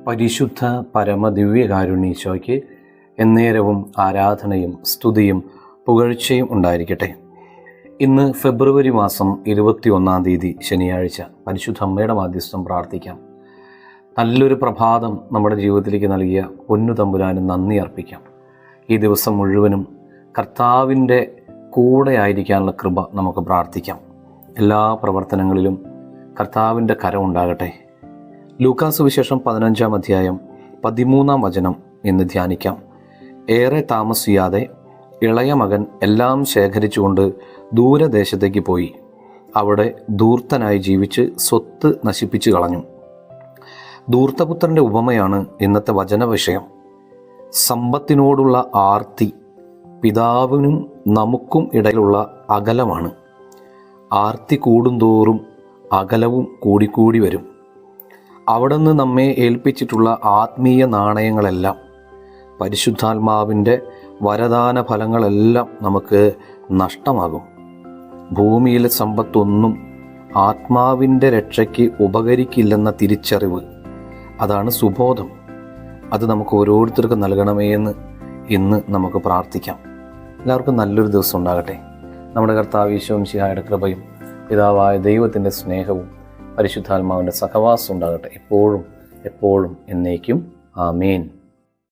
പരിശുദ്ധ പരമദിവ്യകാരുണ്യീശോയ്ക്ക് എന്നേരവും ആരാധനയും സ്തുതിയും പുകഴ്ചയും ഉണ്ടായിരിക്കട്ടെ. ഇന്ന് ഫെബ്രുവരി മാസം 21 ശനിയാഴ്ച. പരിശുദ്ധ അമ്മയുടെ മാധ്യസ്ഥം പ്രാർത്ഥിക്കാം. നല്ലൊരു പ്രഭാതം നമ്മുടെ ജീവിതത്തിലേക്ക് നൽകിയ പൊന്നു തമ്പുരാന് നന്ദി അർപ്പിക്കാം. ഈ ദിവസം മുഴുവനും കർത്താവിൻ്റെ കൂടെ ആയിരിക്കാനുള്ള കൃപ നമുക്ക് പ്രാർത്ഥിക്കാം. എല്ലാ പ്രവർത്തനങ്ങളിലും കർത്താവിൻ്റെ കരം ഉണ്ടാകട്ടെ. ലൂക്കാസ് സുവിശേഷം 15-ാം അധ്യായം 13-ാം വചനം ഇന്ന് ധ്യാനിക്കാം. ഏറെ താമസിയാതെ ഇളയ മകൻ എല്ലാം ശേഖരിച്ചുകൊണ്ട് ദൂരദേശത്തേക്ക് പോയി. അവിടെ ധൂർത്തനായി ജീവിച്ച് സ്വത്ത് നശിപ്പിച്ചു കളഞ്ഞു. ധൂർത്തപുത്രൻ്റെ ഉപമയാണ് ഇന്നത്തെ വചന വിഷയം. സമ്പത്തിനോടുള്ള ആർത്തി പിതാവിനും നമുക്കും ഇടയിലുള്ള അകലമാണ്. ആർത്തി കൂടുന്തോറും അകലവും കൂടിക്കൂടി വരും. അവിടെ നിന്ന് നമ്മെ ഏൽപ്പിച്ചിട്ടുള്ള ആത്മീയ നാണയങ്ങളെല്ലാം, പരിശുദ്ധാത്മാവിൻ്റെ വരദാന ഫലങ്ങളെല്ലാം നമുക്ക് നഷ്ടമാകും. ഭൂമിയിലെ സമ്പത്തൊന്നും ആത്മാവിൻ്റെ രക്ഷയ്ക്ക് ഉപകരിക്കില്ലെന്ന തിരിച്ചറിവ്, അതാണ് സുബോധം. അത് നമുക്ക് ഓരോരുത്തർക്കും നൽകണമേ എന്ന് ഇന്ന് നമുക്ക് പ്രാർത്ഥിക്കാം. എല്ലാവർക്കും നല്ലൊരു ദിവസം ഉണ്ടാകട്ടെ. നമ്മുടെ കർത്താവ് ഈശോ മിശിഹായുടെ കൃപയും പിതാവായ ദൈവത്തിൻ്റെ സ്നേഹവും പരിശുദ്ധാത്മാവിൻ്റെ സഹവാസം ഉണ്ടാകട്ടെ, എപ്പോഴും എന്നേക്കും. ആമേൻ.